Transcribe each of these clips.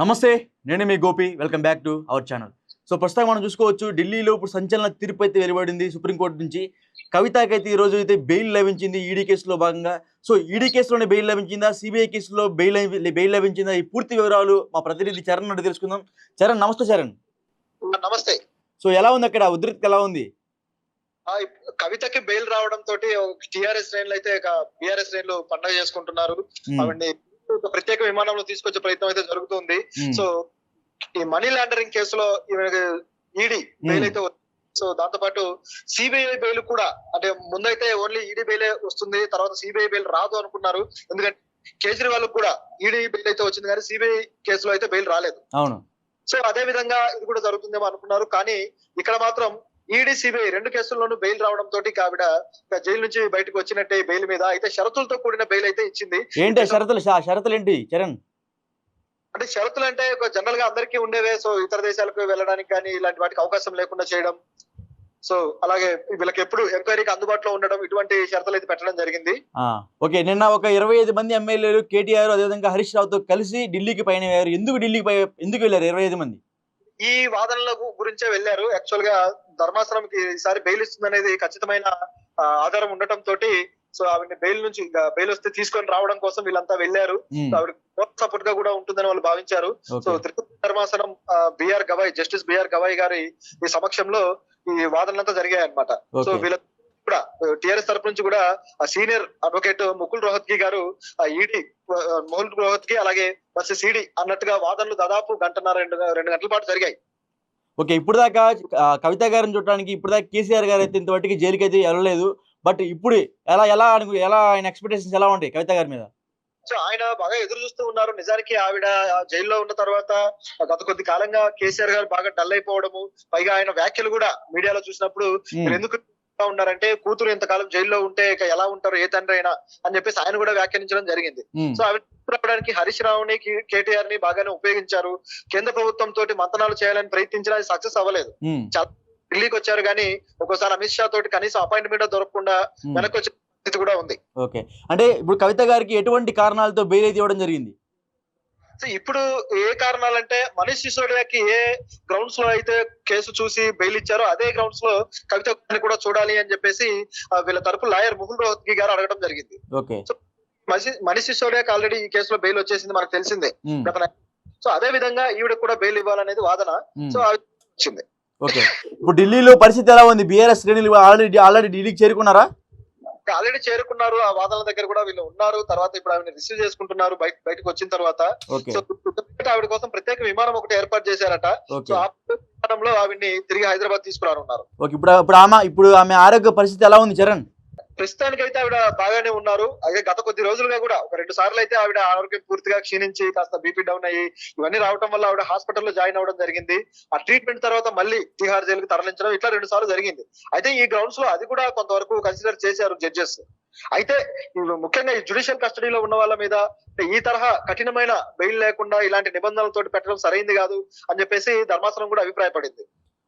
నమస్తే, నేను మీ Gopi. Welcome back to our channel. So ప్రస్తుతం మనం చూసుకోవచ్చు, ఢిల్లీలో ఇప్పుడు సంచలన తీర్పు అయితే వెలువడింది సుప్రీంకోర్టు నుంచి. కవితకైతే ఈ రోజు అయితే బెయిల్ లభించింది ఈడీ కేసులో భాగంగా. సో ఈడీ కేసులోనే బెయిల్ లభించిందా, సిబిఐ కేసులో బెయిల్ లభించిందా, ఈ పూర్తి వివరాలు మా ప్రతినిధి చరణ్ నుండి తెలుసుకుందాం. చరణ్, నమస్తే చరణ్. నమస్తే. సో ఎలా ఉంది అక్కడ ఉధృతి, ఎలా ఉంది? కవితకి బెయిల్ రావడం తోటి టిఆర్ఎస్ శ్రేణులు అయితే బిఆర్ఎస్ శ్రేణులు పండుగ చేసుకుంటున్నారు. అవన్నీ ప్రత్యేక విమానంలో తీసుకొచ్చే ప్రయత్నం అయితే జరుగుతుంది. సో ఈ మనీ లాండరింగ్ కేసులో ఈడీ బెయిల్ అయితే, సో దాంతో పాటు సిబిఐ బెయిల్ కూడా, అంటే ముందైతే ఓన్లీ ఈడీ బెయిల్ వస్తుంది, తర్వాత సిబిఐ బెయిల్ రాదు అనుకున్నారు. ఎందుకంటే కేజ్రీవాల్ కూడా ఈడీ బెయిల్ అయితే వచ్చింది, కానీ సిబిఐ కేసులో అయితే బెయిల్ రాలేదు. అవును. సో అదే విధంగా ఇది కూడా జరుగుతుందేమో అనుకున్నారు, కానీ ఇక్కడ మాత్రం ఈడీ సిబిఐ రెండు కేసుల్లోనూ బెయిల్ రావడం తోటి ఆవిడ జైలు నుంచి బయటకు వచ్చినట్టే బెయిల్ మీద. అయితే షరతులతో కూడిన బెయిల్ అయితే ఇచ్చింది. ఏంటి షరతులు ఏంటి చరణ్? అంటే షరతులు అంటే జనరల్ గా అందరికీ ఉండేవే. సో ఇతర దేశాలకు వెళ్ళడానికి కానీ ఇలాంటి వాటికి అవకాశం లేకుండా చేయడం, సో అలాగే వీళ్ళకి ఎప్పుడు ఎంక్వైరీకి అందుబాటులో ఉండడం, ఇటువంటి షరతులు అయితే పెట్టడం జరిగింది. ఓకే, నిన్న ఒక 25 మంది ఎమ్మెల్యేలు కేటీఆర్ అదేవిధంగా హరీష్ రావుతో కలిసి ఢిల్లీకి పయనమయ్యారు. ఎందుకు వెళ్ళారు 25 మంది? ఈ వాదనల గురించే వెళ్లారు. యాక్చువల్ గా ధర్మాసనంకి ఈసారి బెయిల్ ఇస్తుంది అనేది ఖచ్చితమైన ఆధారం ఉండటం తోటి, సో ఆవిడ బెయిల్ వస్తే తీసుకొని రావడం కోసం వీళ్ళంతా వెళ్లారు. ఆవిడ సపోర్ట్ గా కూడా ఉంటుందని వాళ్ళు భావించారు. సో త్రిపుర ధర్మాసనం జస్టిస్ బిఆర్ గవాయ్ గారి ఈ సమక్షంలో ఈ వాదనలంతా జరిగాయి అన్నమాట. సో వీళ్ళ కూడా టిఆర్ఎస్ తరపు నుంచి కూడా సీనియర్ అడ్వకేట్ ముకుల్ రోహత్గి గారు ఈడీ ముకుల్ రోహత్గి అలాగే వర్సెస్ ఈడీ అన్నట్టుగా వాదనలు దాదాపు గంటన్నర 2 గంటల పాటు జరిగాయి. ఓకే, ఇప్పుడు దాకా కవిత గారిని చూడడానికి ఇప్పుడు దాకా కేసీఆర్ గారు అయితే ఇంతవరకు జైలుకి అయితే వెళ్ళలేదు. బట్ ఇప్పుడు ఎలా ఆయన ఎక్స్పెక్టేషన్స్ ఎలా ఉంటాయి కవిత గారి మీద? సో ఆయన బాగా ఎదురు చూస్తూ ఉన్నారు. నిజానికి ఆవిడ జైల్లో ఉన్న తర్వాత గత కొద్ది కాలంగా కేసీఆర్ గారు బాగా డల్ అయిపోవడము, పైగా ఆయన వ్యాఖ్యలు కూడా మీడియాలో చూసినప్పుడు ఎందుకు ఉన్నారంటే, కూతురు ఇంతకాలం జైల్లో ఉంటే ఇక ఎలా ఉంటారు ఏ తండ్రి అయినా అని చెప్పేసి ఆయన కూడా వ్యాఖ్యానించడం జరిగింది. సో ఆవిడ హరీష్ రావుని కేటీఆర్ ని బాగానే ఉపయోగించారు. కేంద్ర ప్రభుత్వం తోటి మంతనాలు చేయాలని ప్రయత్నించినా అది సక్సెస్ అవ్వలేదు. ఢిల్లీకి వచ్చారు, కానీ ఒక్కోసారి అమిత్ షా తోటి కనీసం అపాయింట్మెంట్ దొరకకుండా వెనక్కి వచ్చే పరిస్థితి కూడా ఉంది. ఓకే, అంటే ఇప్పుడు కవిత గారికి ఎటువంటి కారణాలతో బెయిల్ అయితే ఇవ్వడం జరిగింది? ఇప్పుడు ఏ కారణాలంటే, మనీష్ సిసోడియాకి ఏ గ్రౌండ్స్ లో అయితే కేసు చూసి బెయిల్ ఇచ్చారో అదే గ్రౌండ్స్ లో కవిత కూడా చూడాలి అని చెప్పేసి వీళ్ళ తరపు లాయర్ ముకుల్ రోహత్గి గారు అడగడం జరిగింది. సో మనీష్ సిసోడియాకి ఆల్రెడీ ఈ కేసులో బెయిల్ వచ్చేసింది, మనకు తెలిసిందే. సో అదే విధంగా ఈవిడ కూడా బెయిల్ ఇవ్వాలనేది వాదన. సో వచ్చింది. ఓకే, ఇప్పుడు ఢిల్లీలో పరిస్థితి ఎలా ఉంది? బీఆర్ఎస్ శ్రేణులు ఆల్రెడీ ఢిల్లీకి చేరుకున్నారా? ఆల్రెడీ చేరుకున్నారు. ఆ వాదనల దగ్గర కూడా వీళ్ళు ఉన్నారు. తర్వాత ఇప్పుడు ఆవిడ రిసీవ్ చేసుకుంటున్నారు బయటకు వచ్చిన తర్వాత. సో ఆవిడ కోసం ప్రత్యేక విమానం ఒకటి ఏర్పాటు చేశారట. సో ఆ విమానంలో ఆవిడ్ని తిరిగి హైదరాబాద్ తీసుకురానున్నారు. ఇప్పుడు ఆమె ఆరోగ్య పరిస్థితి ఎలా ఉంది చరణ్? ప్రస్తుతానికి అయితే ఆవిడ బాగానే ఉన్నారు. అదే గత కొద్ది రోజులుగా కూడా ఒక 2 సార్లు అయితే ఆవిడ ఆరోగ్యం పూర్తిగా క్షీణించి కాస్త బీపీ డౌన్ అయ్యి ఇవన్నీ రావడం వల్ల ఆవిడ హాస్పిటల్లో జాయిన్ అవ్వడం జరిగింది. ఆ ట్రీట్మెంట్ తర్వాత మళ్ళీ తిహార్ జైలుకి తరలించడం, ఇట్లా 2 సార్లు జరిగింది. అయితే ఈ గ్రౌండ్స్ లో అది కూడా కొంతవరకు కన్సిడర్ చేశారు జడ్జెస్. అయితే ముఖ్యంగా ఈ జ్యుడిషియల్ కస్టడీలో ఉన్న వాళ్ళ మీద ఈ తరహా కఠినమైన బెయిల్ లేకుండా ఇలాంటి నిబంధనలతో పెట్టడం సరైంది కాదు అని చెప్పేసి ధర్మాసనం కూడా అభిప్రాయపడింది.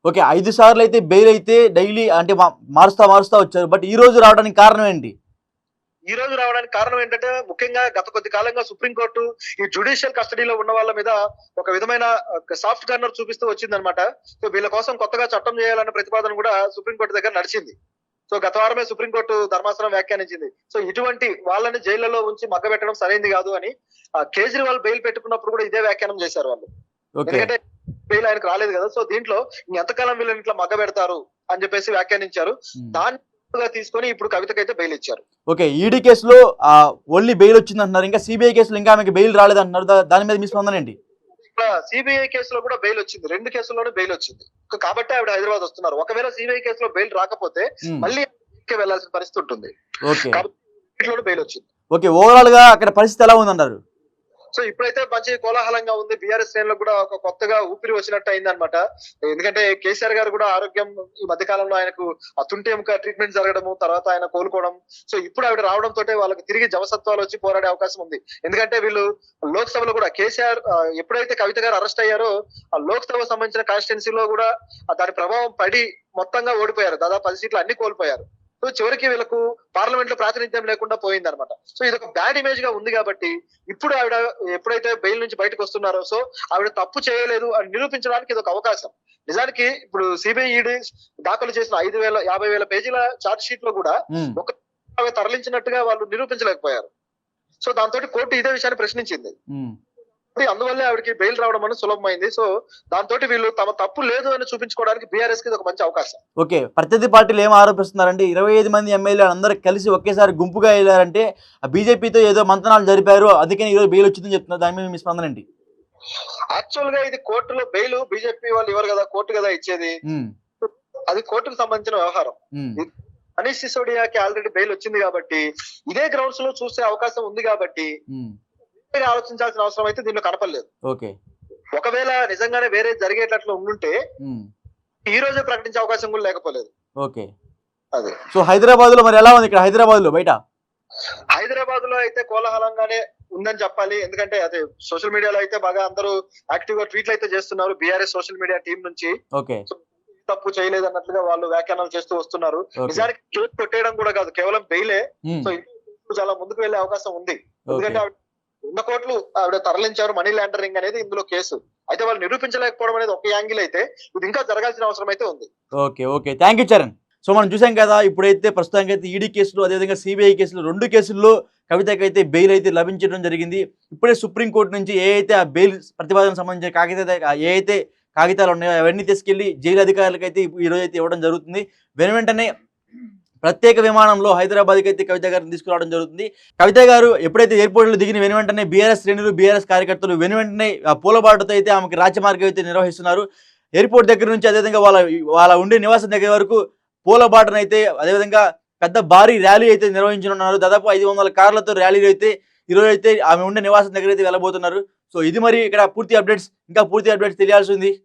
ఓకే, 5 సార్లు అయితే బెయిల్ అయితే డైలీ అంటే మారుస్తా వచ్చారు. బట్ ఈ రోజు రావడానికి కారణం ఏంటి? ఈ రోజు రావడానికి కారణం ఏంటంటే, ముఖ్యంగా గత కొద్ది కాలంగా సుప్రీంకోర్టు ఈ జ్యుడిషియల్ కస్టడీలో ఉన్న వాళ్ళ మీద ఒక విధమైన సాఫ్ట్ కార్నర్ చూపిస్తూ వచ్చిందనమాట. సో వీళ్ళ కోసం కొత్తగా చట్టం చేయాలన్న ప్రతిపాదన కూడా సుప్రీంకోర్టు దగ్గర నడిచింది. సో గత వారమే సుప్రీంకోర్టు ధర్మాసనం వ్యాఖ్యానించింది. సో ఇటువంటి వాళ్ళని జైళ్లలో ఉంచి మగ్గబెట్టడం సరైంది కాదు అని కేజ్రీవాల్ బెయిల్ పెట్టుకున్నప్పుడు కూడా ఇదే వ్యాఖ్యానం చేశారు వాళ్ళు. ఎందుకంటే బెయిల్ ఆయనకు రాలేదు కదా. సో దీంట్లో ఎంతకాలం వీళ్ళని ఇట్లా మగ్గ పెడతారు అని చెప్పేసి వ్యాఖ్యానించారు. దాన్ని తీసుకొని ఇప్పుడు కవితకైతే బెయిల్ ఇచ్చారు. ఓకే, ఈడీ కేసులో ఓన్లీ బెయిల్ వచ్చింది అంటున్నారు, ఇంకా సిబిఐ కేసులో ఇంకా ఆమెకి బెయిల్ రాలేదు అంటున్నారు. దాని మీద మీ స్పందన ఏంటి? సిబిఐ కేసులో కూడా బెయిల్ వచ్చింది, 2 కేసుల్లోనే బెయిల్ వచ్చింది. కాబట్టి ఆవిడ హైదరాబాద్ వస్తున్నారు. ఒకవేళ సిబిఐ కేసులో బెయిల్ రాకపోతే మళ్ళీ వెళ్లాల్సిన పరిస్థితి ఉంటుంది. బెయిల్ వచ్చింది. ఓకే, ఓవరాల్ గా అక్కడ పరిస్థితి ఎలా ఉందంటారు? సో ఇప్పుడైతే మంచి కోలాహలంగా ఉంది. బీఆర్ఎస్ శ్రేణులకు కూడా ఒక కొత్తగా ఊపిరి వచ్చినట్టు అయింది అనమాట. ఎందుకంటే కేసీఆర్ గారు కూడా ఆరోగ్యం ఈ మధ్య కాలంలో ఆయనకు తుంటి ఎముక ట్రీట్మెంట్ జరగడము, తర్వాత ఆయన కోలుకోవడం. సో ఇప్పుడు ఆవిడ రావడం తోటే వాళ్ళకి తిరిగి జవసత్వాలు వచ్చి పోరాడే అవకాశం ఉంది. ఎందుకంటే వీళ్ళు లోక్సభలో కూడా కేసీఆర్ ఎప్పుడైతే కవిత గారు అరెస్ట్ అయ్యారో ఆ లోక్సభ సంబంధించిన కాన్స్టిట్యున్సీలో కూడా దాని ప్రభావం పడి మొత్తంగా ఓడిపోయారు. దాదాపు 10 సీట్లు అన్ని కోల్పోయారు. సో చివరికి వీళ్ళకు పార్లమెంట్ లో ప్రాతినిధ్యం లేకుండా పోయింది అనమాట. సో ఇది ఒక బ్యాడ్ ఇమేజ్ గా ఉంది కాబట్టి ఇప్పుడు ఆవిడ ఎప్పుడైతే బెయిల్ నుంచి బయటకు వస్తున్నారో సో ఆవిడ తప్పు చేయలేదు అని నిరూపించడానికి ఇది ఒక అవకాశం. నిజానికి ఇప్పుడు సిబిఐ ఈడీ దాఖలు చేసిన 50,000 పేజీల ఛార్జ్ షీట్ లో కూడా ఒక తరలించినట్టుగా వాళ్ళు నిరూపించలేకపోయారు. సో దాంతో కోర్టు ఇదే విషయాన్ని ప్రశ్నించింది. అందువల్లే ఆవిడకి బెయిల్ రావడం అనేది సులభమైంది. సో దాంతో వీళ్ళు తమ తప్పు లేదు అని చూపించుకోవడానికి బీఆర్ఎస్ కి ఇది ఒక మంచి అవకాశం. ఓకే, ప్రత్యర్థి పార్టీలు ఏం ఆరోపిస్తున్నారంటే 25 మంది ఎమ్మెల్యేలు అందరూ కలిసి ఒకేసారి గుంపుగా వెళ్ళారంటే బీజేపీతో ఏదో మంతనాలు జరిపారు, అందుకని ఈరోజు బెయిల్ వచ్చిందని చెప్తున్నారు. దాని మీద మీ స్పందన ఏంటి? యాక్చువల్ గా ఇది కోర్టులో బెయిల్ బీజేపీ వాళ్ళు ఇవ్వరు కదా, కోర్టు కదా ఇచ్చేది. అది కోర్టుకు సంబంధించిన వ్యవహారం. మనీష్ సిసోడియాకి ఆల్రెడీ బెయిల్ వచ్చింది కాబట్టి ఇదే గ్రౌండ్స్ లో చూసే అవకాశం ఉంది కాబట్టి ఆలోచించాల్సిన అవసరం అయితే దీనిలో కనపడలేదు. ఓకే, ఒకవేళ నిజంగానే వేరే జరిగేటట్లు ఉండుంటే ఈ రోజే ప్రకటించే అవకాశం కూడా లేకపోలేదు. ఓకే, అదే. సో హైదరాబాద్ లో మరి ఎలా ఉంది? ఇక్కడ హైదరాబాద్ లో హైదరాబాద్ లో అయితే కోలాహలంగానే ఉందని చెప్పాలి. ఎందుకంటే అదే సోషల్ మీడియాలో అయితే బాగా అందరూ యాక్టివ్ గా ట్వీట్లు అయితే చేస్తున్నారు బీఆర్ఎస్ సోషల్ మీడియా టీం నుంచి. ఓకే, తప్పు చేయలేదు అన్నట్లుగా వాళ్ళు వ్యాఖ్యానాలు చేస్తూ వస్తున్నారు. నిజానికి కేసు కొట్టేయడం కూడా కాదు, కేవలం బెయిలే. సో చాలా ముందుకు వెళ్లే అవకాశం ఉంది. ఎందుకంటే ఉన్న కోట్లు ఆవిడ తరలించారు, మనీ లాండరింగ్ అనేది ఇందులో కేసు. అయితే వాళ్ళు నిరూపించలేకపోవడం అనేది ఒక యాంగిల్ అయితే ఇది ఇంకా జరగాల్సిన అవసరం అయితే ఉంది. Okay okay, thank you Charan. So మనం చూసాం కదా, ఇప్పుడైతే ప్రస్తుతానికి అయితే ఈడీ కేసులు అదేవిధంగా సిబిఐ కేసులు 2 కేసుల్లో కవితకి అయితే బెయిల్ అయితే లభించడం జరిగింది. ఇప్పుడే సుప్రీంకోర్టు నుంచి ఏ అయితే ఆ బెయిల్ ప్రతిపాదనకు సంబంధించిన ఏ అయితే కాగితాలు ఉన్నాయో అవన్నీ తీసుకెళ్లి జైలు అధికారులకు అయితే ఈ రోజు అయితే ఇవ్వడం జరుగుతుంది. వెంటనే ప్రత్యేక విమానంలో హైదరాబాద్కి అయితే కవిత గారిని తీసుకురావడం జరుగుతుంది. కవిత గారు ఎప్పుడైతే ఎయిర్పోర్ట్లో దిగిన వెంటనే బీఆర్ఎస్ శ్రేణులు బీఆర్ఎస్ కార్యకర్తలు వెంటనే పూలబాటుతో అయితే ఆమెకి రాజ్యమార్గం అయితే నిర్వహిస్తున్నారు. ఎయిర్పోర్ట్ దగ్గర నుంచి అదేవిధంగా వాళ్ళ ఉండే నివాసం దగ్గర వరకు పూలబాటను అయితే అదేవిధంగా పెద్ద భారీ ర్యాలీ అయితే నిర్వహించనున్నారు. దాదాపు 500 కార్లతో ర్యాలీలు అయితే ఈరోజు అయితే ఆమె ఉండే నివాసం దగ్గర అయితే వెళ్ళబోతున్నారు. సో ఇది మరి ఇక్కడ పూర్తి అప్డేట్స్. ఇంకా పూర్తి అప్డేట్స్ తెలియాల్సి ఉంది.